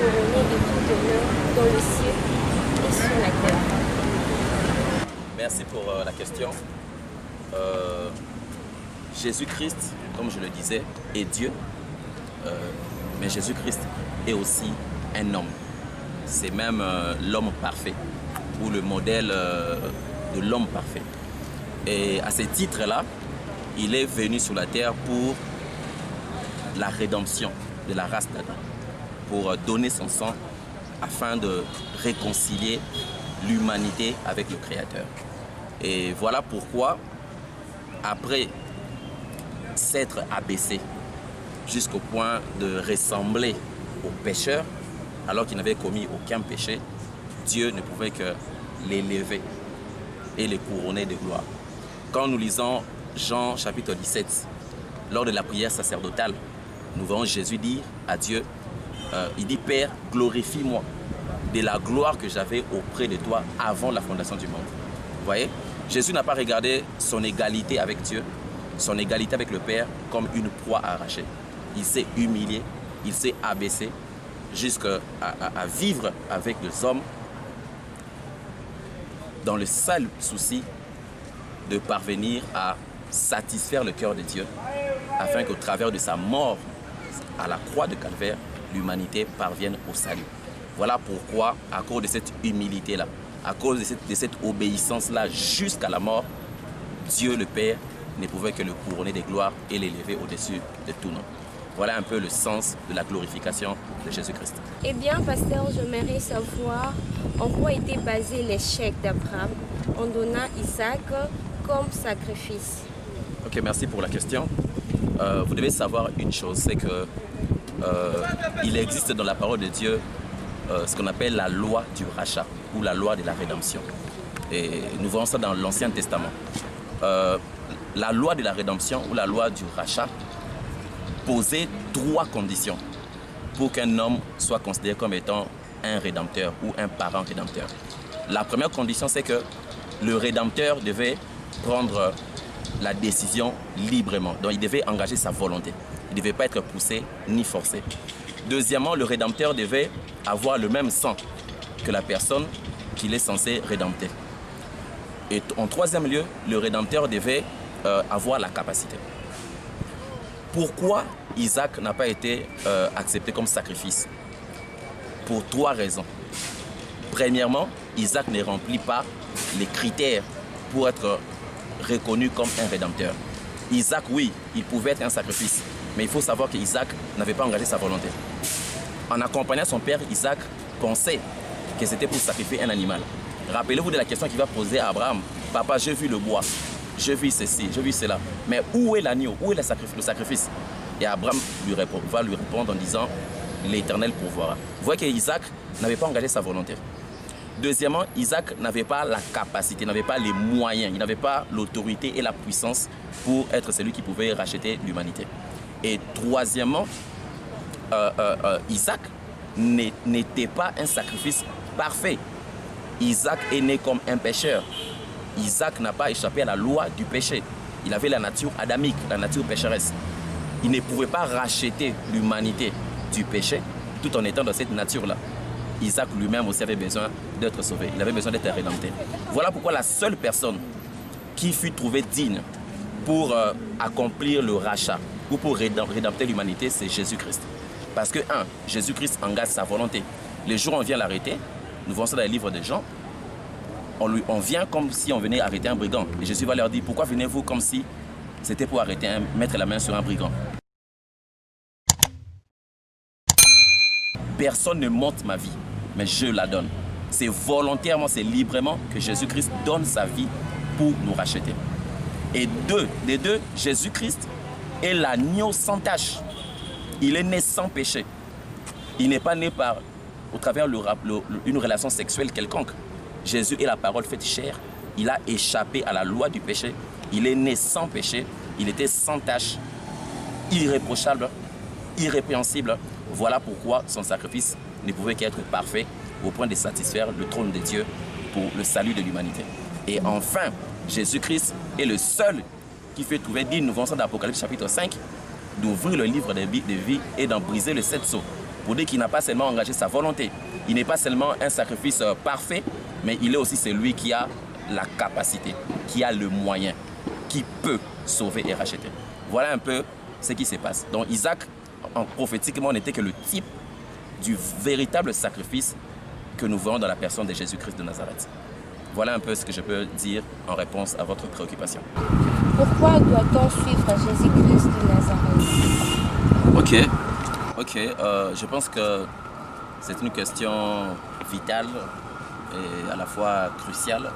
couronné de tout honneur dans le ciel et sur la terre. Merci pour la question. Jésus-Christ, comme je le disais, est Dieu, mais Jésus-Christ est aussi un homme. C'est même l'homme parfait, ou le modèle de l'homme parfait. Et à ce titre-là, il est venu sur la terre pour la rédemption de la race d'Adam, pour donner son sang afin de réconcilier l'humanité avec le Créateur. Et voilà pourquoi, après s'être abaissé jusqu'au point de ressembler aux pécheurs, alors qu'il n'avait commis aucun péché, Dieu ne pouvait que l'élever et les couronner de gloire. Quand nous lisons Jean chapitre 17, lors de la prière sacerdotale, nous voyons Jésus dire à Dieu, il dit « Père, glorifie-moi de la gloire que j'avais auprès de toi avant la fondation du monde. » Vous voyez, Jésus n'a pas regardé son égalité avec Dieu, son égalité avec le Père comme une proie arrachée. Il s'est humilié, il s'est abaissé jusqu'à vivre avec les hommes dans le seul souci de parvenir à satisfaire le cœur de Dieu afin qu'au travers de sa mort à la croix de Calvaire, l'humanité parvienne au salut. Voilà pourquoi, à cause de cette humilité-là, à cause de cette obéissance-là jusqu'à la mort, Dieu le Père ne pouvait que le couronner de gloire et l'élever au-dessus de tout nom. Voilà un peu le sens de la glorification de Jésus-Christ. Eh bien, pasteur, j'aimerais savoir en quoi était basé l'échec d'Abraham en donnant Isaac comme sacrifice. Ok, merci pour la question. Vous devez savoir une chose, c'est que il existe dans la parole de Dieu ce qu'on appelle la loi du rachat ou la loi de la rédemption. Et nous voyons ça dans l'Ancien Testament. La loi de la rédemption ou la loi du rachat posait 3 conditions pour qu'un homme soit considéré comme étant un rédempteur ou un parent rédempteur. La première condition, c'est que le rédempteur devait prendre la décision librement. Donc il devait engager sa volonté. Il ne devait pas être poussé ni forcé. Deuxièmement, le rédempteur devait avoir le même sang que la personne qu'il est censé rédempter. Et en troisième lieu, le rédempteur devait avoir la capacité. Pourquoi Isaac n'a pas été accepté comme sacrifice? Pour 3 raisons. Premièrement, Isaac ne remplit pas les critères pour être reconnu comme un rédempteur. Isaac, oui, il pouvait être un sacrifice, mais il faut savoir qu'Isaac n'avait pas engagé sa volonté. En accompagnant son père, Isaac pensait que c'était pour sacrifier un animal. Rappelez-vous de la question qu'il va poser à Abraham. Papa, j'ai vu le bois, j'ai vu ceci, j'ai vu cela, mais où est l'agneau, où est le sacrifice? Et Abraham va lui répondre en disant, l'Éternel pourvoira. Vous voyez qu'Isaac n'avait pas engagé sa volonté. Deuxièmement, Isaac n'avait pas la capacité, n'avait pas les moyens, il n'avait pas l'autorité et la puissance pour être celui qui pouvait racheter l'humanité. Et troisièmement, Isaac n'était pas un sacrifice parfait. Isaac est né comme un pécheur. Isaac n'a pas échappé à la loi du péché. Il avait la nature adamique, la nature pécheresse. Il ne pouvait pas racheter l'humanité du péché tout en étant dans cette nature-là. Isaac lui-même aussi avait besoin d'être sauvé. Il avait besoin d'être rédempté. Voilà pourquoi la seule personne qui fut trouvée digne pour accomplir le rachat ou pour rédempter l'humanité, c'est Jésus-Christ. Parce que, Jésus-Christ engage sa volonté. Les jours où on vient l'arrêter, nous voyons ça dans les livres de Jean, on vient comme si on venait arrêter un brigand. Et Jésus va leur dire, pourquoi venez-vous comme si c'était pour arrêter mettre la main sur un brigand? Personne ne monte ma vie, mais je la donne. C'est volontairement, c'est librement que Jésus-Christ donne sa vie pour nous racheter. Et des deux, Jésus-Christ est l'agneau sans tache. Il est né sans péché. Il n'est pas né au travers une relation sexuelle quelconque. Jésus est la parole faite chair. Il a échappé à la loi du péché. Il est né sans péché. Il était sans tache, irréprochable, irrépréhensible. Voilà pourquoi son sacrifice ne pouvait qu'être parfait au point de satisfaire le trône de Dieu pour le salut de l'humanité. Et enfin, Jésus-Christ est le seul qui fait trouver digne, nous voyons ça dans Apocalypse chapitre 5, d'ouvrir le livre de vie et d'en briser les 7 sceaux. pour dire qu'il n'a pas seulement engagé sa volonté. Il n'est pas seulement un sacrifice parfait, mais il est aussi celui qui a la capacité, qui a le moyen, qui peut sauver et racheter. Voilà un peu ce qui se passe. Donc Isaac, prophétiquement, n'était que le type du véritable sacrifice que nous voyons dans la personne de Jésus-Christ de Nazareth. Voilà un peu ce que je peux dire en réponse à votre préoccupation. Pourquoi doit-on suivre Jésus-Christ de Nazareth? Ok, je pense que c'est une question vitale et à la fois cruciale,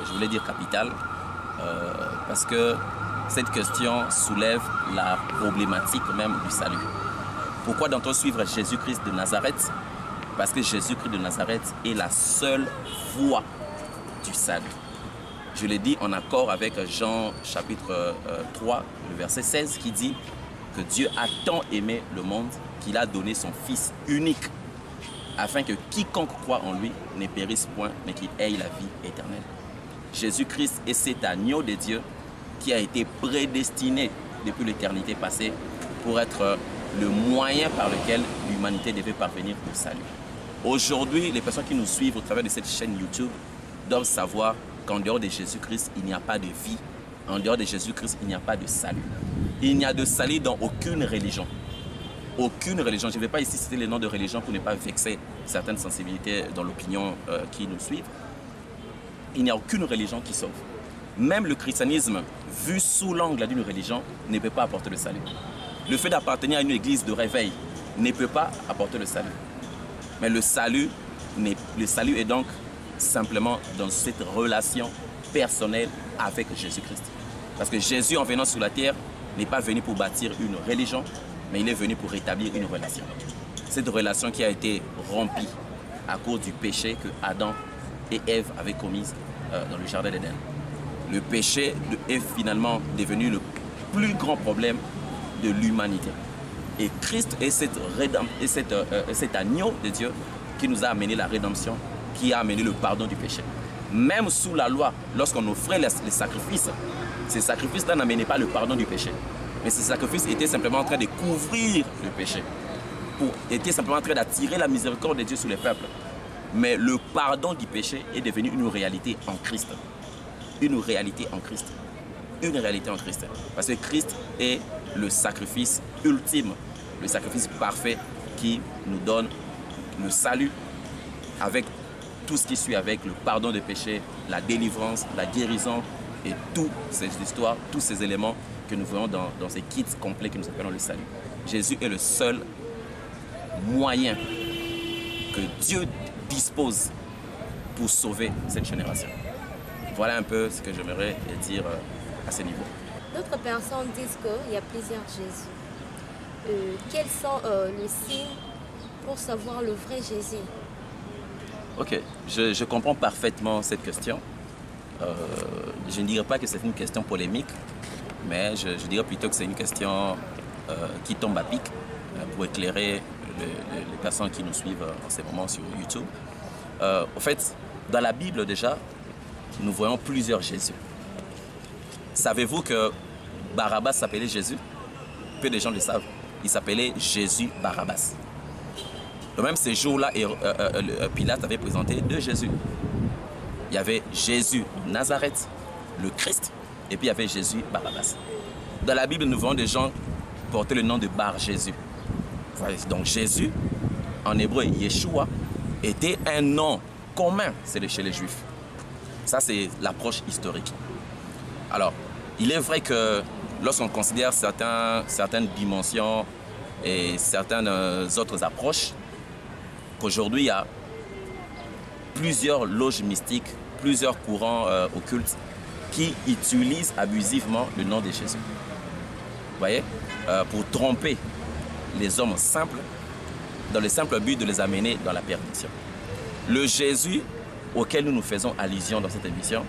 je voulais dire capitale, parce que cette question soulève la problématique même du salut. Pourquoi doit-on suivre Jésus-Christ de Nazareth? Parce que Jésus-Christ de Nazareth est la seule voie du salut. Je l'ai dit en accord avec Jean chapitre 3, le verset 16, qui dit que Dieu a tant aimé le monde qu'il a donné son Fils unique, afin que quiconque croit en lui ne périsse point, mais qu'il ait la vie éternelle. Jésus-Christ est cet agneau de Dieu qui a été prédestiné depuis l'éternité passée pour être le moyen par lequel l'humanité devait parvenir au salut. Aujourd'hui, les personnes qui nous suivent au travers de cette chaîne YouTube doivent savoir qu'en dehors de Jésus-Christ, il n'y a pas de vie. En dehors de Jésus-Christ, il n'y a pas de salut. Il n'y a de salut dans aucune religion. Aucune religion. Je ne vais pas ici citer les noms de religions pour ne pas vexer certaines sensibilités dans l'opinion qui nous suivent. Il n'y a aucune religion qui sauve. Même le christianisme, vu sous l'angle d'une religion, ne peut pas apporter le salut. Le fait d'appartenir à une église de réveil ne peut pas apporter le salut. Mais le salut est donc simplement dans cette relation personnelle avec Jésus-Christ. Parce que Jésus, en venant sur la terre, n'est pas venu pour bâtir une religion, mais il est venu pour rétablir une relation. Cette relation qui a été rompue à cause du péché que Adam et Ève avaient commis dans le jardin d'Éden. Le péché est finalement devenu le plus grand problème de l'humanité. Et Christ est cet agneau de Dieu qui nous a amené la rédemption, qui a amené le pardon du péché. Même sous la loi, lorsqu'on offrait les sacrifices, ces sacrifices-là n'amenaient pas le pardon du péché. Mais ces sacrifices étaient simplement en train de couvrir le péché, étaient simplement en train d'attirer la miséricorde de Dieu sur les peuples. Mais le pardon du péché est devenu une réalité en Christ. Une réalité en Christ. Une réalité en Christ. Parce que Christ est le sacrifice ultime, le sacrifice parfait qui nous donne le salut avec tout ce qui suit avec le pardon des péchés, la délivrance, la guérison et toutes ces histoires, tous ces éléments que nous voyons dans ces kits complets que nous appelons le salut. Jésus est le seul moyen que Dieu dispose pour sauver cette génération. Voilà un peu ce que j'aimerais dire à ce niveau. D'autres personnes disent qu'il y a plusieurs Jésus. Quels sont les signes pour savoir le vrai Jésus? Ok, je comprends parfaitement cette question. Je ne dirais pas que c'est une question polémique, mais je dirais plutôt que c'est une question qui tombe à pic pour éclairer les personnes qui nous suivent en ce moment sur YouTube. En fait, dans la Bible déjà, nous voyons plusieurs Jésus. Savez-vous que Barabbas s'appelait Jésus? Peu de gens le savent. Il s'appelait Jésus Barabbas. Le même ces jours-là, Pilate avait présenté deux Jésus. Il y avait Jésus de Nazareth, le Christ, et puis il y avait Jésus Barabbas. Dans la Bible, nous voyons des gens porter le nom de Bar-Jésus. Donc Jésus, en hébreu Yeshua, était un nom commun chez les Juifs. Ça, c'est l'approche historique. Alors, il est vrai que lorsqu'on considère certaines dimensions et certaines autres approches, qu'aujourd'hui, il y a plusieurs loges mystiques, plusieurs courants occultes qui utilisent abusivement le nom de Jésus. Vous voyez, pour tromper les hommes simples, dans le simple but de les amener dans la perdition. Le Jésus auquel nous faisons allusion dans cette émission,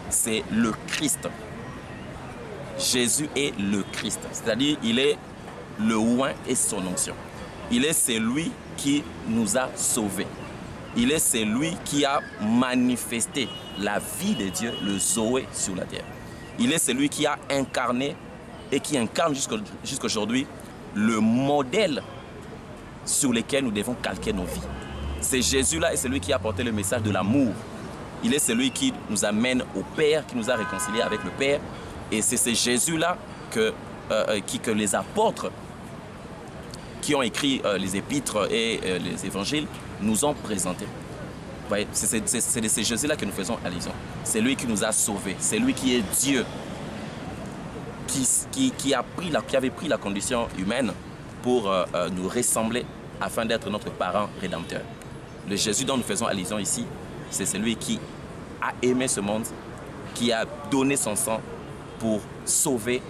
c'est le Christ. Jésus est le Christ, c'est-à-dire il est le oint et son onction. Il est celui qui nous a sauvés. Il est celui qui a manifesté la vie de Dieu, le Zoé sur la terre. Il est celui qui a incarné et qui incarne jusqu'aujourd'hui le modèle sur lesquels nous devons calquer nos vies. C'est Jésus-là et celui qui a apporté le message de l'amour. Il est celui qui nous amène au Père, qui nous a réconciliés avec le Père. Et c'est Jésus-là que les apôtres qui ont écrit les épîtres et les évangiles nous ont présentés. C'est de ces Jésus-là que nous faisons allusion. C'est lui qui nous a sauvés. C'est lui qui est Dieu, qui avait pris la condition humaine pour nous ressembler afin d'être notre parent rédempteur. Le Jésus dont nous faisons allusion ici, c'est celui qui a aimé ce monde, qui a donné son sang pour sauver,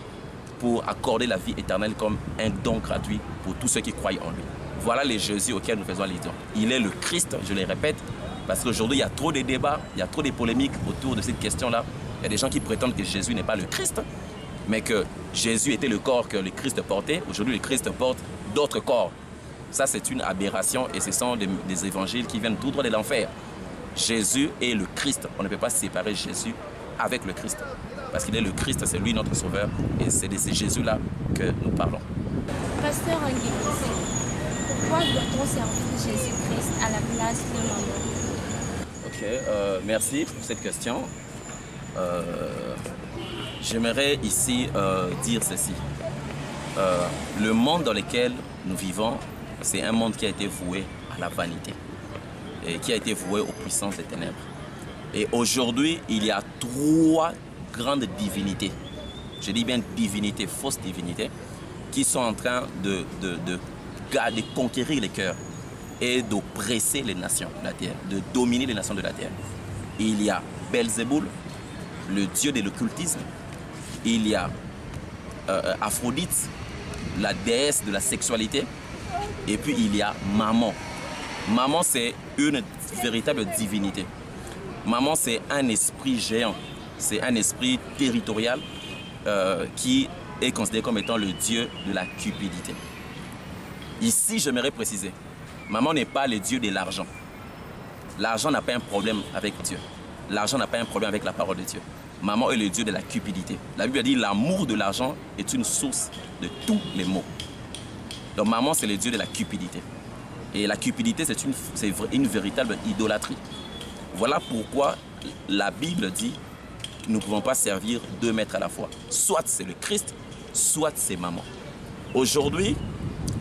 pour accorder la vie éternelle comme un don gratuit pour tous ceux qui croient en lui. Voilà le Jésus auquel nous faisons allusion. Il est le Christ, je le répète, parce qu'aujourd'hui, il y a trop de débats, il y a trop de polémiques autour de cette question-là. Il y a des gens qui prétendent que Jésus n'est pas le Christ, mais que Jésus était le corps que le Christ portait. Aujourd'hui, le Christ porte d'autres corps. Ça, c'est une aberration et ce sont des évangiles qui viennent tout droit de l'enfer. Jésus est le Christ. On ne peut pas séparer Jésus avec le Christ. Parce qu'il est le Christ, c'est lui notre sauveur. Et c'est de ce Jésus-là que nous parlons. Pasteur Anguille, pourquoi doit-on servir Jésus-Christ à la place de maman? Ok, merci pour cette question. J'aimerais ici dire ceci. Le monde dans lequel nous vivons, c'est un monde qui a été voué à la vanité et qui a été voué aux puissances des ténèbres. Et aujourd'hui, il y a 3 grandes divinités, je dis bien divinités, fausses divinités, qui sont en train de conquérir les cœurs et d'oppresser les nations de la terre, de dominer les nations de la terre. Il y a Belzéboul, le dieu de l'occultisme. Il y a Aphrodite, la déesse de la sexualité. Et puis il y a Mammon. Mammon, c'est une véritable divinité. Mammon, c'est un esprit géant. C'est un esprit territorial qui est considéré comme étant le dieu de la cupidité. Ici, j'aimerais préciser, Mammon n'est pas le dieu de l'argent. L'argent n'a pas un problème avec Dieu. L'argent n'a pas un problème avec la parole de Dieu. Mammon est le dieu de la cupidité. La Bible dit l'amour de l'argent est une source de tous les maux. Donc Mammon, c'est le dieu de la cupidité. Et la cupidité, c'est une véritable idolâtrie. Voilà pourquoi la Bible dit que nous ne pouvons pas servir 2 maîtres à la fois. Soit c'est le Christ, soit c'est Mammon. Aujourd'hui,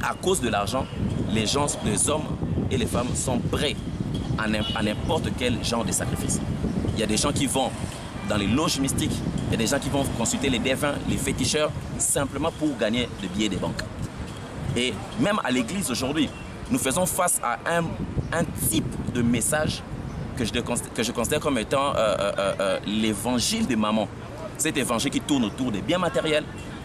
à cause de l'argent, les hommes et les femmes sont prêts à n'importe quel genre de sacrifice. Il y a des gens qui vont dans les loges mystiques, il y a des gens qui vont consulter les devins, les féticheurs, simplement pour gagner le billet des banques. Et même à l'église aujourd'hui, nous faisons face à un type de message que je considère comme étant l'évangile de Mammon. Cet évangile qui tourne autour des biens matériels,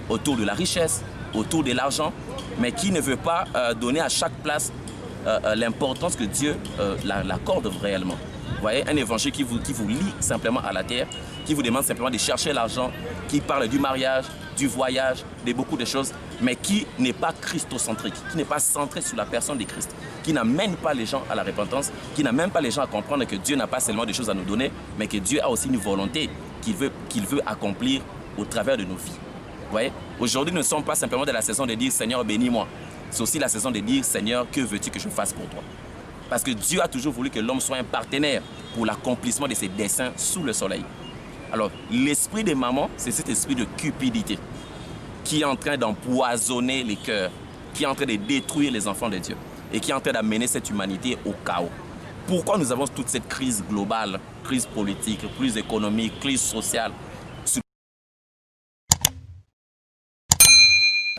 autour de la richesse, autour de l'argent, mais qui ne veut pas donner à chaque place l'importance que Dieu l'accorde réellement. Vous voyez, un évangile qui vous lie simplement à la terre, qui vous demande simplement de chercher l'argent, qui parle du mariage, du voyage, de beaucoup de choses, mais qui n'est pas christocentrique, qui n'est pas centré sur la personne de Christ, qui n'amène pas les gens à la repentance, qui n'amène pas les gens à comprendre que Dieu n'a pas seulement des choses à nous donner, mais que Dieu a aussi une volonté qu'il veut accomplir au travers de nos vies. Vous voyez, aujourd'hui, nous ne sommes pas simplement dans la saison de dire « Seigneur, bénis-moi ». C'est aussi la saison de dire « Seigneur, que veux-tu que je fasse pour toi ?» Parce que Dieu a toujours voulu que l'homme soit un partenaire pour l'accomplissement de ses desseins sous le soleil. Alors, l'esprit de Mammon, c'est cet esprit de cupidité qui est en train d'empoisonner les cœurs, qui est en train de détruire les enfants de Dieu et qui est en train d'amener cette humanité au chaos. Pourquoi nous avons toute cette crise globale, crise politique, crise économique, crise sociale?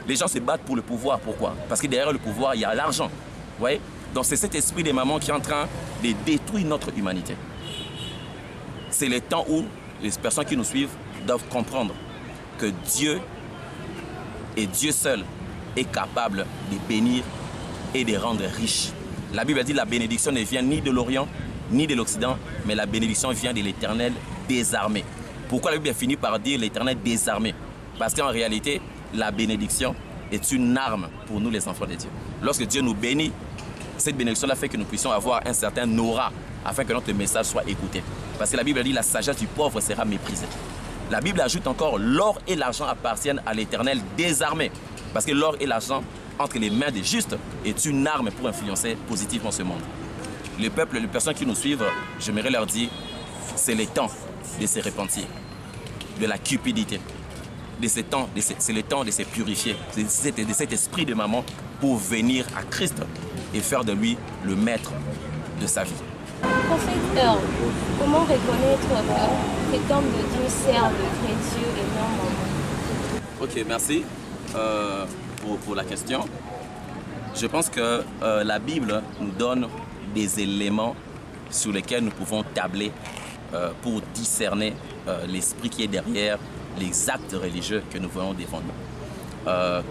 Les gens se battent pour le pouvoir. Pourquoi? Parce que derrière le pouvoir, il y a l'argent. Vous voyez? Donc c'est cet esprit des mamans qui est en train de détruire notre humanité. C'est le temps où les personnes qui nous suivent doivent comprendre que Dieu et Dieu seul est capable de bénir et de rendre riche. La Bible dit que la bénédiction ne vient ni de l'Orient ni de l'Occident, mais la bénédiction vient de l'Éternel désarmé. Pourquoi la Bible finit par dire l'Éternel désarmé? Parce qu'en réalité, la bénédiction est une arme pour nous les enfants de Dieu. Lorsque Dieu nous bénit, cette bénédiction-là fait que nous puissions avoir un certain aura afin que notre message soit écouté. Parce que la Bible dit la sagesse du pauvre sera méprisée. La Bible ajoute encore l'or et l'argent appartiennent à l'Éternel désarmé. Parce que l'or et l'argent entre les mains des justes est une arme pour influencer positivement ce monde. Le peuple, les personnes qui nous suivent, j'aimerais leur dire, c'est le temps de se repentir, de la cupidité. C'est le temps de se purifier, de cet esprit de maman pour venir à Christ et faire de lui le maître de sa vie. Prophète Earl, comment reconnaître que cet homme de Dieu sert le vrai Dieu et non maman? Ok, merci pour la question. Je pense que la Bible nous donne des éléments sur lesquels nous pouvons tabler pour discerner l'esprit qui est derrière les actes religieux que nous voyons devant nous.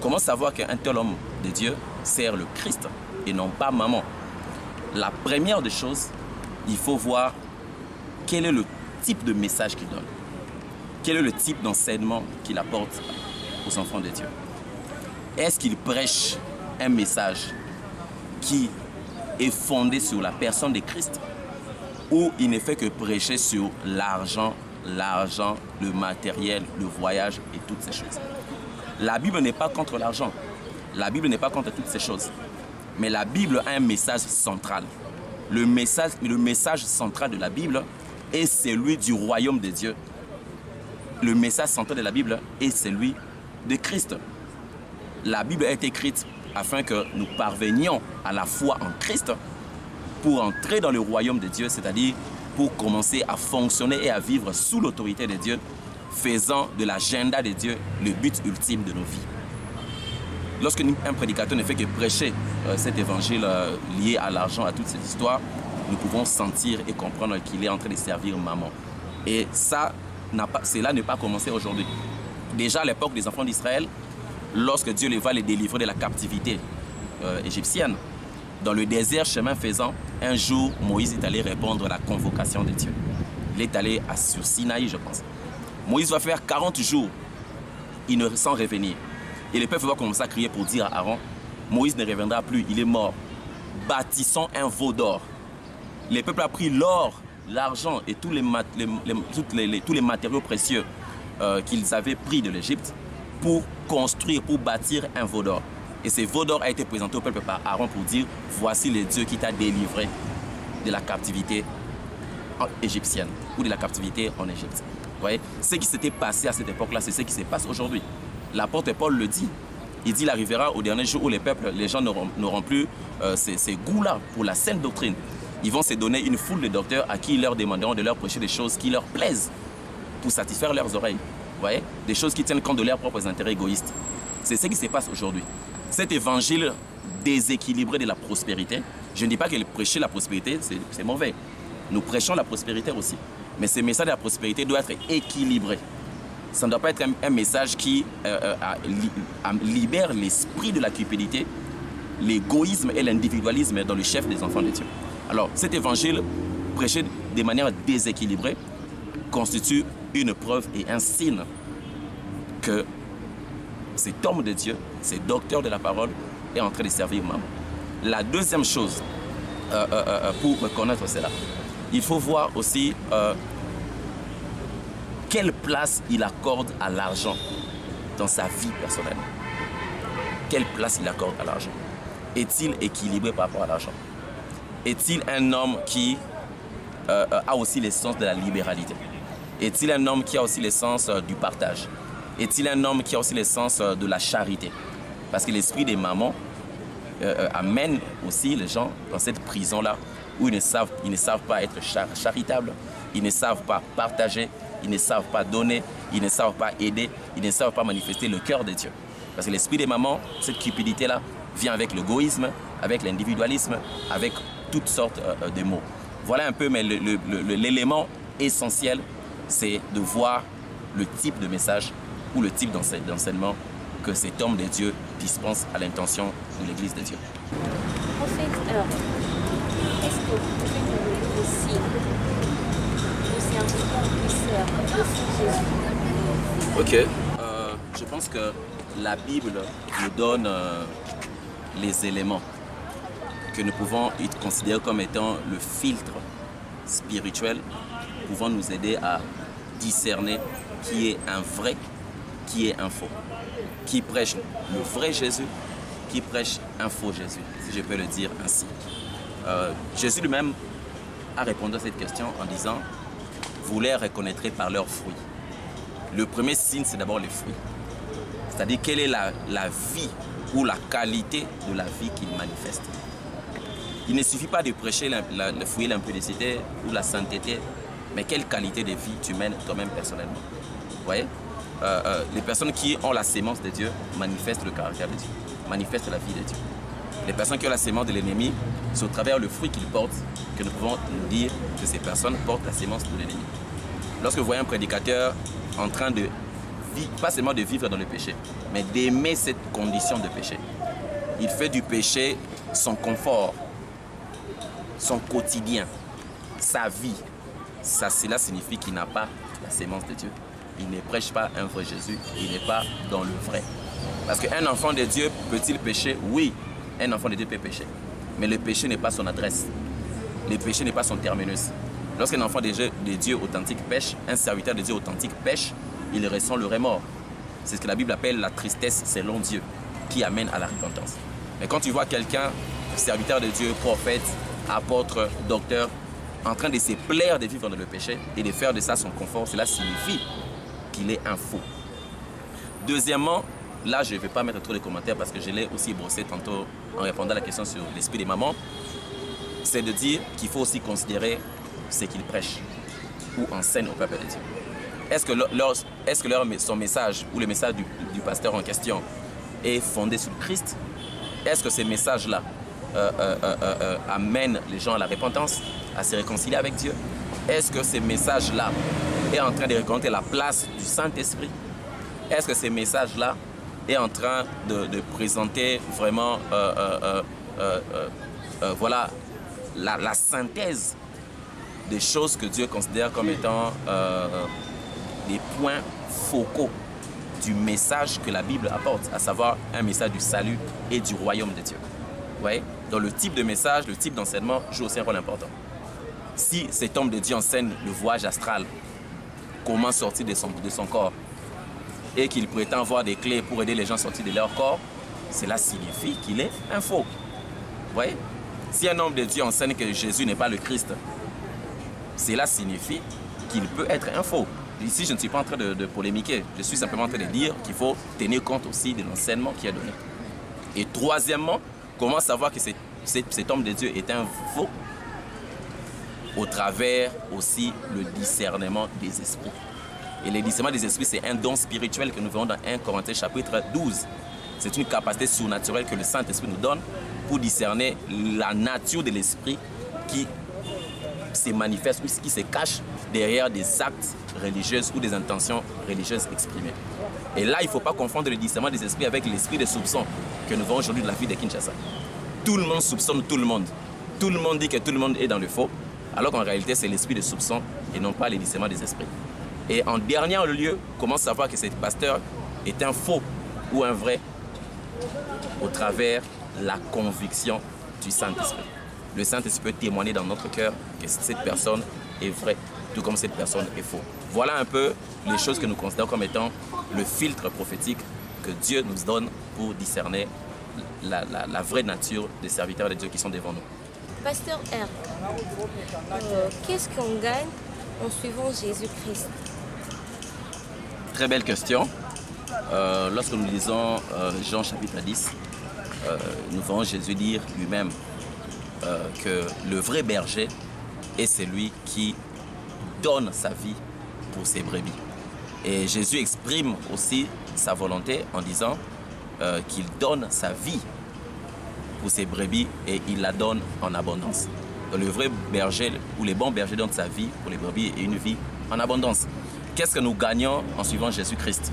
Comment savoir qu'un tel homme de Dieu sert le Christ et non pas maman? La première des choses, il faut voir quel est le type de message qu'il donne. Quel est le type d'enseignement qu'il apporte aux enfants de Dieu. Est-ce qu'il prêche un message qui est fondé sur la personne de Christ ou il ne fait que prêcher sur l'argent, le matériel, le voyage et toutes ces choses? La Bible n'est pas contre l'argent. La Bible n'est pas contre toutes ces choses. Mais la Bible a un message central. Le message central de la Bible est celui du royaume de Dieu. Le message central de la Bible est celui de Christ. La Bible est écrite afin que nous parvenions à la foi en Christ pour entrer dans le royaume de Dieu, c'est-à-dire pour commencer à fonctionner et à vivre sous l'autorité de Dieu, faisant de l'agenda de Dieu le but ultime de nos vies. Lorsque un prédicateur ne fait que prêcher cet évangile lié à l'argent, à toute cette histoire, nous pouvons sentir et comprendre qu'il est en train de servir maman. Et cela n'est pas commencé aujourd'hui. Déjà à l'époque des enfants d'Israël, lorsque Dieu va les délivrer de la captivité égyptienne, dans le désert, chemin faisant, un jour, Moïse est allé répondre à la convocation de Dieu. Il est allé sur Sinaï, je pense. Moïse va faire 40 jours sans revenir. Et le peuple va commencer à crier pour dire à Aaron, Moïse ne reviendra plus, il est mort. Bâtissons un veau d'or. Le peuple a pris l'or, l'argent et tous les matériaux précieux qu'ils avaient pris de l'Égypte pour construire, pour bâtir un veau d'or. Et ce veau d'or a été présenté au peuple par Aaron pour dire, voici le Dieu qui t'a délivré de la captivité égyptienne ou de la captivité en Égypte. Vous voyez, ce qui s'était passé à cette époque-là, c'est ce qui se passe aujourd'hui. L'apôtre Paul le dit. Il dit, il arrivera au dernier jour où les gens n'auront plus ces goûts-là pour la saine doctrine. Ils vont se donner une foule de docteurs à qui ils leur demanderont de leur prêcher des choses qui leur plaisent pour satisfaire leurs oreilles. Vous voyez, des choses qui tiennent compte de leurs propres intérêts égoïstes. C'est ce qui se passe aujourd'hui. Cet évangile déséquilibré de la prospérité, je ne dis pas que prêcher la prospérité, c'est mauvais. Nous prêchons la prospérité aussi. Mais ce message de la prospérité doit être équilibré. Ça ne doit pas être un message qui libère l'esprit de la cupidité, l'égoïsme et l'individualisme dans le chef des enfants de Dieu. Alors, cet évangile prêché de manière déséquilibrée constitue une preuve et un signe que cet homme de Dieu, ce docteur de la parole, est en train de servir maman. La deuxième chose, pour reconnaître cela, il faut voir aussi quelle place il accorde à l'argent dans sa vie personnelle. Quelle place il accorde à l'argent? Est-il équilibré par rapport à l'argent? Est-il un homme qui a aussi le sens de la libéralité? Est-il un homme qui a aussi le sens du partage? Est-il un homme qui a aussi le sens de la charité? Parce que l'esprit des mamans amène aussi les gens dans cette prison-là où ils ne savent pas être charitables, ils ne savent pas partager, ils ne savent pas donner, ils ne savent pas aider, ils ne savent pas manifester le cœur de Dieu. Parce que l'esprit des mamans, cette cupidité-là, vient avec l'égoïsme, avec l'individualisme, avec toutes sortes de mots. Voilà un peu, mais l'élément essentiel, c'est de voir le type de message ou le type d'enseignement que cet homme de Dieu dispense à l'intention de l'Église de Dieu. En fait, est-ce que vous pouvez nous donner aussi le serviteur qui sert aussi Jésus? Ok, je pense que la Bible nous donne les éléments que nous pouvons considérer comme étant le filtre spirituel pouvant nous aider à discerner qui est un vrai, qui est un faux, qui prêche le vrai Jésus, qui prêchent un faux Jésus, si je peux le dire ainsi. Jésus lui-même a répondu à cette question en disant « Vous les reconnaîtrez par leurs fruits ». Le premier signe, c'est d'abord les fruits. C'est-à-dire quelle est la vie ou la qualité de la vie qu'il manifeste. Il ne suffit pas de prêcher le fruit de l'impudicité ou la sainteté, mais quelle qualité de vie tu mènes toi-même personnellement. Vous voyez, les personnes qui ont la sémence de Dieu manifestent le caractère de Dieu, manifestent la vie de Dieu. Les personnes qui ont la sémence de l'ennemi, c'est au travers le fruit qu'ils portent que nous pouvons nous dire que ces personnes portent la sémence de l'ennemi. Lorsque vous voyez un prédicateur en train de vivre, pas seulement de vivre dans le péché, mais d'aimer cette condition de péché, il fait du péché son confort, son quotidien, sa vie. Cela signifie qu'il n'a pas la sémence de Dieu. Il ne prêche pas un vrai Jésus, il n'est pas dans le vrai. Parce qu'un enfant de Dieu peut-il pécher? Oui, un enfant de Dieu peut pécher. Mais le péché n'est pas son adresse. Le péché n'est pas son terminus. Lorsqu'un enfant de Dieu authentique pêche, un serviteur de Dieu authentique pêche, il ressent le remords. C'est ce que la Bible appelle la tristesse selon Dieu, qui amène à la repentance. Mais quand tu vois quelqu'un, serviteur de Dieu, prophète, apôtre, docteur, en train de se plaire de vivre dans le péché et de faire de ça son confort, cela signifie qu'il est un faux. Deuxièmement, là je ne vais pas mettre trop de commentaires parce que je l'ai aussi brossé tantôt en répondant à la question sur l'esprit des mamans, c'est de dire qu'il faut aussi considérer ce qu'il prêche ou enseigne au peuple de Dieu. Est-ce que son message ou le message du pasteur en question est fondé sur Christ? Est-ce que ces messages-là amènent les gens à la repentance, à se réconcilier avec Dieu? Est-ce que ces messages-là est en train de reconnaître la place du Saint-Esprit? Est-ce que ces messages-là est en train de présenter vraiment voilà, la synthèse des choses que Dieu considère comme étant des points focaux du message que la Bible apporte, à savoir un message du salut et du royaume de Dieu. Vous voyez? Donc le type de message, le type d'enseignement joue aussi un rôle important. Si cet homme de Dieu enseigne le voyage astral, comment sortir de son corps, et qu'il prétend avoir des clés pour aider les gens à sortir de leur corps, cela signifie qu'il est un faux. Vous voyez? Si un homme de Dieu enseigne que Jésus n'est pas le Christ, cela signifie qu'il peut être un faux. Ici, je ne suis pas en train de polémiquer. Je suis simplement en train de dire qu'il faut tenir compte aussi de l'enseignement qui est donné. Et troisièmement, comment savoir que cet homme de Dieu est un faux? Au travers aussi le discernement des esprits. Et le discernement des esprits, c'est un don spirituel que nous verrons dans 1 Corinthiens chapitre 12. C'est une capacité surnaturelle que le Saint-Esprit nous donne pour discerner la nature de l'esprit qui se manifeste ou qui se cache derrière des actes religieux ou des intentions religieuses exprimées. Et là, il ne faut pas confondre le discernement des esprits avec l'esprit de soupçon que nous voyons aujourd'hui de la vie de Kinshasa. Tout le monde soupçonne tout le monde. Tout le monde dit que tout le monde est dans le faux, alors qu'en réalité, c'est l'esprit de soupçon et non pas le discernement des esprits. Et en dernier lieu, comment savoir que cet pasteur est un faux ou un vrai? Au travers la conviction du Saint-Esprit. Le Saint-Esprit peut témoigner dans notre cœur que cette personne est vraie, tout comme cette personne est faux. Voilà un peu les choses que nous considérons comme étant le filtre prophétique que Dieu nous donne pour discerner la vraie nature des serviteurs de Dieu qui sont devant nous. Pasteur R, qu'est-ce qu'on gagne en suivant Jésus-Christ? Très belle question. Lorsque nous lisons Jean chapitre 10, nous voyons Jésus dire lui-même que le vrai berger est celui qui donne sa vie pour ses brebis. Et Jésus exprime aussi sa volonté en disant qu'il donne sa vie pour ses brebis et il la donne en abondance. Donc le vrai berger ou les bons bergers donnent sa vie pour les brebis et une vie en abondance. Qu'est-ce que nous gagnons en suivant Jésus-Christ?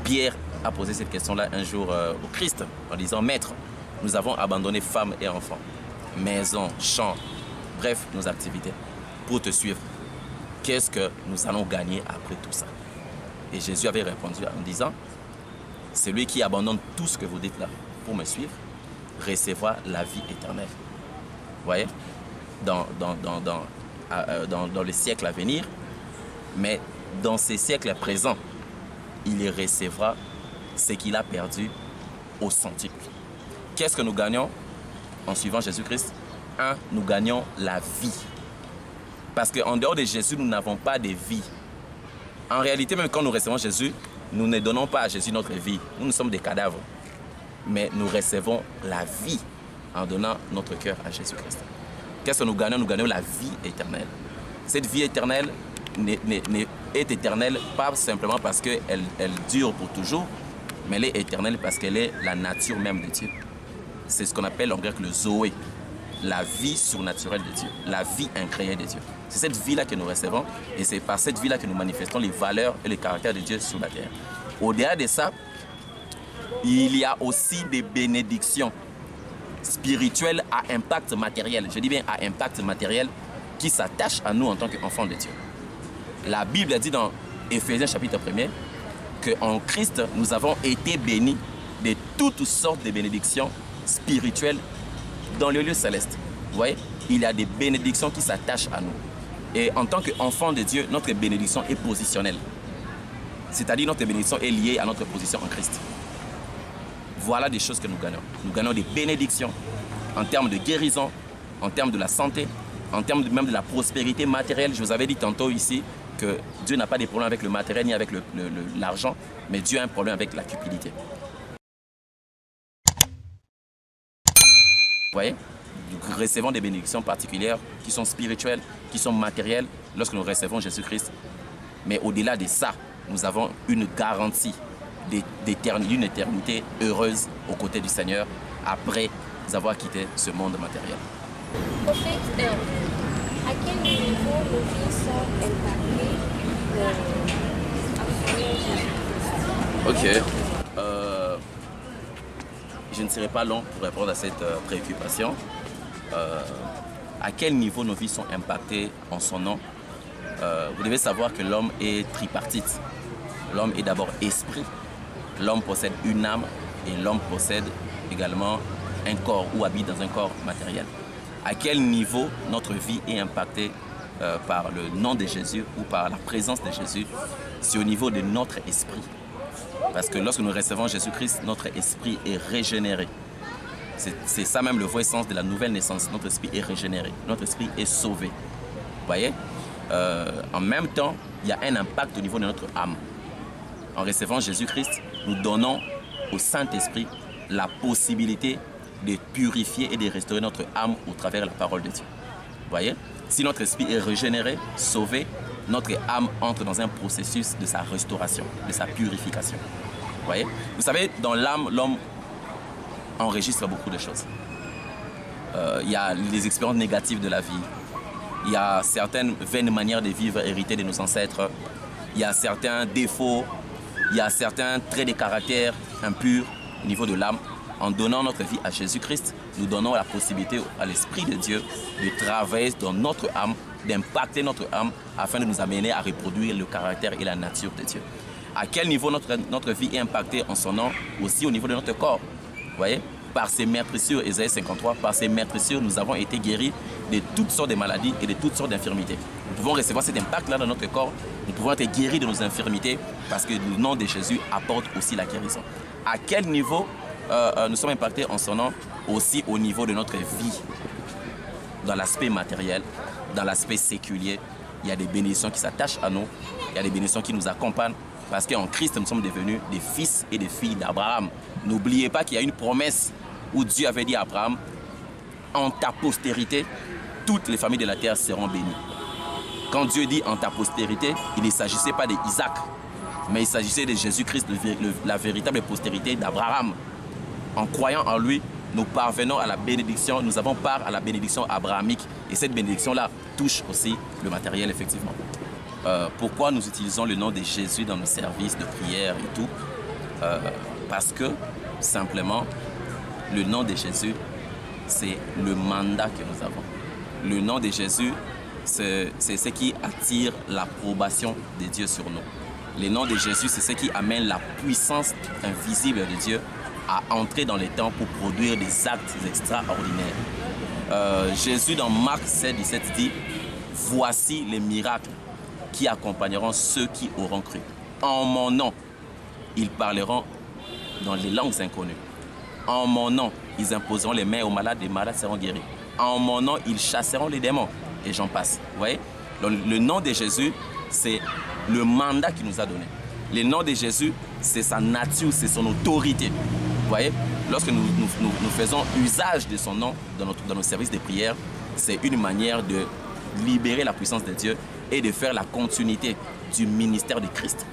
Pierre a posé cette question-là un jour au Christ en disant « Maître, nous avons abandonné femmes et enfants, maisons, champs, bref, nos activités, pour te suivre. Qu'est-ce que nous allons gagner après tout ça ?» Et Jésus avait répondu en disant « Celui qui abandonne tout ce que vous dites là pour me suivre, recevra la vie éternelle. » Vous voyez? Dans les siècles à venir, mais dans ces siècles présents, il recevra ce qu'il a perdu au centuple. qu'est-ce que nous gagnons en suivant Jésus-Christ? Un, nous gagnons la vie. Parce qu'en dehors de Jésus, nous n'avons pas de vie. En réalité, même quand nous recevons Jésus, nous ne donnons pas à Jésus notre vie. Nous sommes des cadavres. Mais nous recevons la vie en donnant notre cœur à Jésus-Christ. Qu'est-ce que nous gagnons? Nous gagnons la vie éternelle. Cette vie éternelle est éternelle pas simplement parce qu'elle dure pour toujours, mais elle est éternelle parce qu'elle est la nature même de Dieu. C'est ce qu'on appelle en grec le Zoé, la vie surnaturelle de Dieu, la vie incréée de Dieu. C'est cette vie-là que nous recevons et c'est par cette vie-là que nous manifestons les valeurs et le caractère de Dieu sur la terre. Au-delà de ça, il y a aussi des bénédictions spirituelles à impact matériel. Je dis bien à impact matériel qui s'attachent à nous en tant qu'enfants de Dieu. La Bible a dit dans Éphésiens chapitre 1er qu'en Christ, nous avons été bénis de toutes sortes de bénédictions spirituelles dans le lieu céleste. Vous voyez, il y a des bénédictions qui s'attachent à nous. Et en tant qu'enfants de Dieu, notre bénédiction est positionnelle. C'est-à-dire notre bénédiction est liée à notre position en Christ. Voilà des choses que nous gagnons. Nous gagnons des bénédictions en termes de guérison, en termes de la santé, en termes même de la prospérité matérielle. Je vous avais dit tantôt ici que Dieu n'a pas de problème avec le matériel ni avec l'argent, mais Dieu a un problème avec la cupidité. Vous voyez, nous recevons des bénédictions particulières qui sont spirituelles, qui sont matérielles lorsque nous recevons Jésus-Christ. Mais au-delà de ça, nous avons une garantie d'une éternité heureuse aux côtés du Seigneur après avoir quitté ce monde matériel. Au fait, à quel niveau nos vies sont impactées en suivant Jésus-Christ? Ok. Je ne serai pas long pour répondre à cette préoccupation. À quel niveau nos vies sont impactées en son nom? Vous devez savoir que l'homme est tripartite. L'homme est d'abord esprit, l'homme possède une âme et l'homme possède également un corps ou habite dans un corps matériel. À quel niveau notre vie est impactée par le nom de Jésus ou par la présence de Jésus? C'est au niveau de notre esprit. Parce que lorsque nous recevons Jésus-Christ, notre esprit est régénéré. C'est ça même le vrai sens de la nouvelle naissance. Notre esprit est régénéré, notre esprit est sauvé. Vous voyez? En même temps, il y a un impact au niveau de notre âme. En recevant Jésus-Christ, nous donnons au Saint-Esprit la possibilité de purifier et de restaurer notre âme au travers de la parole de Dieu. Vous voyez? Si notre esprit est régénéré, sauvé, notre âme entre dans un processus de sa restauration, de sa purification. Vous voyez? Vous savez, dans l'âme, l'homme enregistre beaucoup de choses. Il y a les expériences négatives de la vie. Il y a certaines vaines manières de vivre héritées de nos ancêtres. Il y a certains défauts. Il y a certains traits de caractère impurs au niveau de l'âme. En donnant notre vie à Jésus-Christ, nous donnons la possibilité à l'Esprit de Dieu de travailler dans notre âme, d'impacter notre âme afin de nous amener à reproduire le caractère et la nature de Dieu. À quel niveau notre vie est impactée en son nom? Aussi au niveau de notre corps. Vous voyez? Par ses meurtrissures, Ésaïe 53, par ses meurtrissures, nous avons été guéris de toutes sortes de maladies et de toutes sortes d'infirmités. Nous pouvons recevoir cet impact-là dans notre corps. Nous pouvons être guéris de nos infirmités parce que le nom de Jésus apporte aussi la guérison. À quel niveau nous sommes impactés en son nom? Aussi au niveau de notre vie. Dans l'aspect matériel, dans l'aspect séculier, il y a des bénédictions qui s'attachent à nous. Il y a des bénédictions qui nous accompagnent parce qu'en Christ, nous sommes devenus des fils et des filles d'Abraham. N'oubliez pas qu'il y a une promesse où Dieu avait dit à Abraham, en ta postérité, toutes les familles de la terre seront bénies. Quand Dieu dit en ta postérité, il ne s'agissait pas d'Isaac, mais il s'agissait de Jésus-Christ, la véritable postérité d'Abraham. En croyant en lui, nous parvenons à la bénédiction, nous avons part à la bénédiction abrahamique. Et cette bénédiction-là touche aussi le matériel, effectivement. Pourquoi nous utilisons le nom de Jésus dans nos services de prière et tout? Parce que, simplement, le nom de Jésus, c'est le mandat que nous avons. Le nom de Jésus, c'est ce qui attire l'approbation de Dieu sur nous. Le nom de Jésus, c'est ce qui amène la puissance invisible de Dieu à entrer dans les temps pour produire des actes extraordinaires. Jésus, dans Marc 7, 17, dit « Voici les miracles qui accompagneront ceux qui auront cru. En mon nom, ils parleront dans les langues inconnues. En mon nom, ils imposeront les mains aux malades seront guéris. En mon nom, ils chasseront les démons. Et j'en passe. Vous voyez? Le nom de Jésus, c'est le mandat qu'il nous a donné. Le nom de Jésus, c'est sa nature, c'est son autorité. Vous voyez? Lorsque nous faisons usage de son nom dans nos services de prière, c'est une manière de libérer la puissance de Dieu et de faire la continuité du ministère de Christ.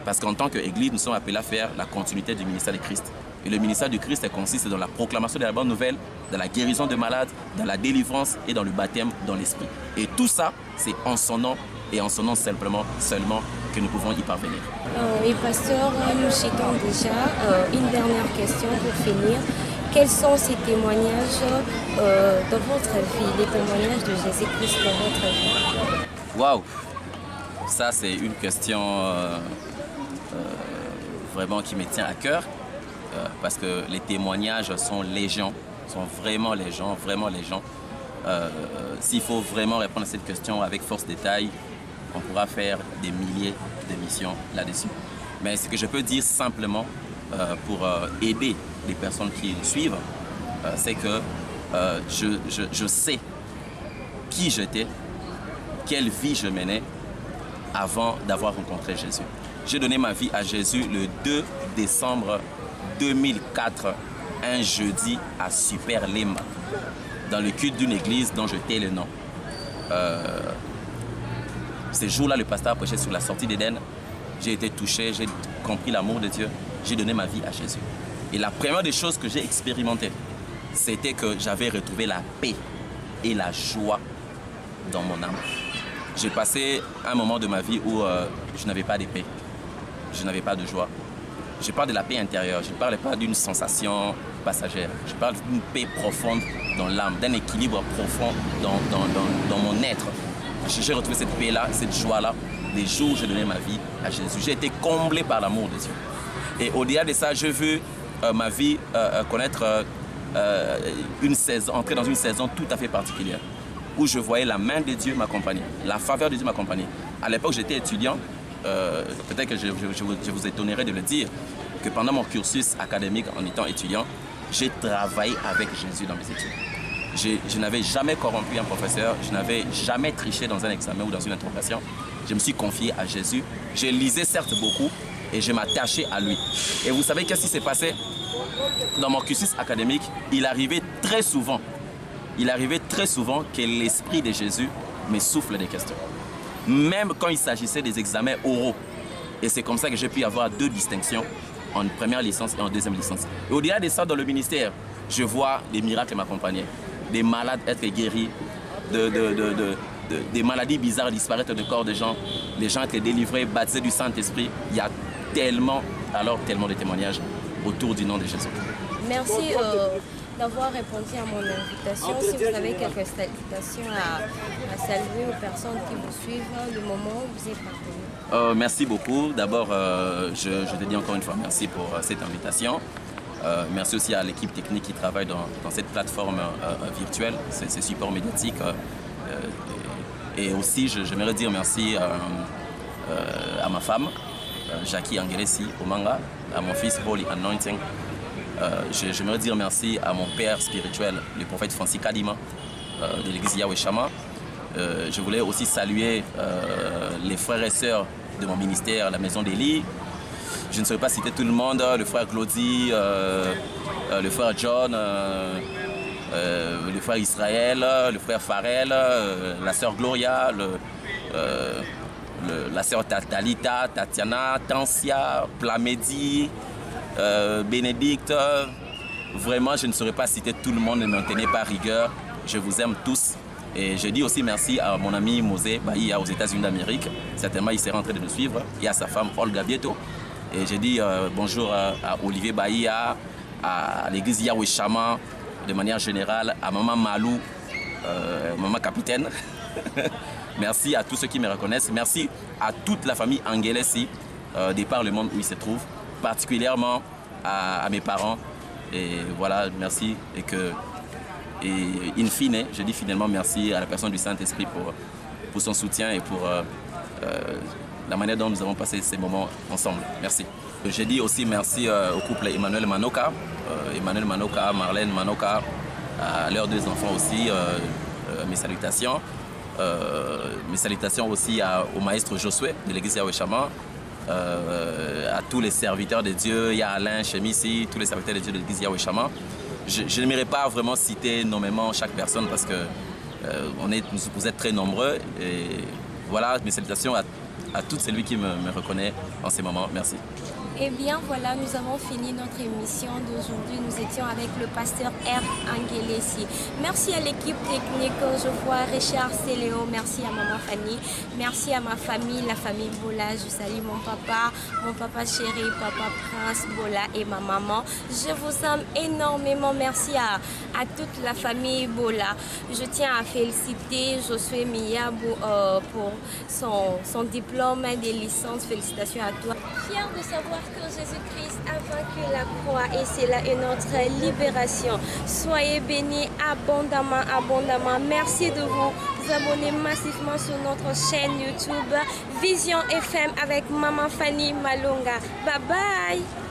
Parce qu'en tant qu'Église, nous sommes appelés à faire la continuité du ministère de Christ. Et le ministère du Christ consiste dans la proclamation de la bonne nouvelle, dans la guérison de malades, dans la délivrance et dans le baptême dans l'esprit. Et tout ça, c'est en son nom et en son nom seulement que nous pouvons y parvenir. Et pasteur, nous citons déjà une dernière question pour finir. Quels sont ces témoignages dans votre vie, les témoignages de Jésus-Christ dans votre vie? Waouh! Ça, c'est une question vraiment qui me tient à cœur. Parce que les témoignages sont légion, sont vraiment légion. S'il faut vraiment répondre à cette question avec force détail, on pourra faire des milliers d'émissions là-dessus. Mais ce que je peux dire simplement pour aider les personnes qui nous suivent, c'est que je sais qui j'étais, quelle vie je menais avant d'avoir rencontré Jésus. J'ai donné ma vie à Jésus le 2 décembre 2004, un jeudi à Super Lima, dans le culte d'une église dont je tais le nom. Ce jour-là, le pasteur a prêché sur la sortie d'Éden. J'ai été touché, j'ai compris l'amour de Dieu, j'ai donné ma vie à Jésus. Et la première des choses que j'ai expérimentées, c'était que j'avais retrouvé la paix et la joie dans mon âme. J'ai passé un moment de ma vie où je n'avais pas de paix, je n'avais pas de joie. Je parle de la paix intérieure, je ne parle pas d'une sensation passagère. Je parle d'une paix profonde dans l'âme, d'un équilibre profond dans mon être. J'ai retrouvé cette paix-là, cette joie-là, les jours où j'ai donné ma vie à Jésus. J'ai été comblé par l'amour de Dieu. Et au-delà de ça, j'ai vu ma vie connaître une saison, entrer dans une saison tout à fait particulière, où je voyais la main de Dieu m'accompagner, la faveur de Dieu m'accompagner. À l'époque, j'étais étudiant. Peut-être que je vous étonnerai de le dire, que pendant mon cursus académique en étant étudiant, j'ai travaillé avec Jésus dans mes études. Je n'avais jamais corrompu un professeur, je n'avais jamais triché dans un examen ou dans une interrogation. Je me suis confié à Jésus. Je lisais certes beaucoup et je m'attachais à lui. Et vous savez qu'est-ce qui s'est passé? Dans mon cursus académique, il arrivait très souvent que l'esprit de Jésus me souffle des questions. Même quand il s'agissait des examens oraux. Et c'est comme ça que j'ai pu avoir 2 distinctions en première licence et en deuxième licence. Et au-delà de ça, dans le ministère, je vois des miracles m'accompagner, des malades être guéris, des maladies bizarres disparaître du corps des gens, les gens être délivrés, baptisés du Saint-Esprit. Il y a tellement de témoignages autour du nom de Jésus. Merci d'avoir répondu à mon invitation. Si vous avez quelques salutations à saluer aux personnes qui vous suivent, le moment où vous êtes parvenu. Merci beaucoup. D'abord, je te dis encore une fois merci pour cette invitation. Merci aussi à l'équipe technique qui travaille dans cette plateforme virtuelle, ces supports médiatiques. Et aussi, j'aimerais dire merci à ma femme, Jackie Angelesi Omanga, à mon fils Holy Anointing. J'aimerais dire merci à mon père spirituel, le prophète Francis Kadima, de l'église Yahweh Shama. Je voulais aussi saluer les frères et sœurs de mon ministère, la maison d'Élie. Je ne saurais pas citer tout le monde, le frère Claudie, le frère John, le frère Israël, le frère Farel, la sœur Gloria, la sœur Talita, Tatiana, Tancia, Plamedi, Bénédicte. Vraiment, je ne saurais pas citer tout le monde, ne m'en tenez pas rigueur. Je vous aime tous. Et je dis aussi merci à mon ami Mosé Bahia aux États-Unis d'Amérique. Certainement, il sera en train de nous suivre. Et à sa femme Olga Bieto. Et je dis bonjour à Olivier Bahia, à l'église Yahweh Shama, de manière générale, à maman Malou, maman capitaine. Merci à tous ceux qui me reconnaissent. Merci à toute la famille Angelesi, de par le monde où ils se trouvent, particulièrement à mes parents. Et voilà, merci. Et in fine, je dis finalement merci à la personne du Saint-Esprit pour son soutien et pour la manière dont nous avons passé ces moments ensemble. Merci. J'ai dit aussi merci au couple Emmanuel Manoka, Marlène Manoka, à leurs 2 enfants aussi, mes salutations. Mes salutations aussi au maître Josué de l'église Yahweh Shammah, à tous les serviteurs de Dieu, il y a Alain Chemissi, tous les serviteurs de Dieu de l'église Yahweh Shammah. Je n'aimerais pas vraiment citer nommément chaque personne parce que vous êtes très nombreux. Et voilà, mes salutations à tout celui qui me reconnaît en ces moments. Merci. Eh bien voilà, nous avons fini notre émission d'aujourd'hui. Nous étions avec le pasteur R. Angelesi. Merci à l'équipe technique, je vois Richard Céléo, merci à maman Fanny, merci à ma famille, la famille Bola. Je salue mon papa chéri, papa Prince Bola et ma maman. Je vous aime énormément. Merci à toute la famille Bola. Je tiens à féliciter Josué Miyabou pour son diplôme de licence. Félicitations à toi. Fier de savoir que Jésus-Christ a vaincu la croix et c'est là notre libération. Soyez bénis abondamment, abondamment. Merci de vous abonner massivement sur notre chaîne YouTube Vision FM avec Maman Fanny Malonga. Bye bye.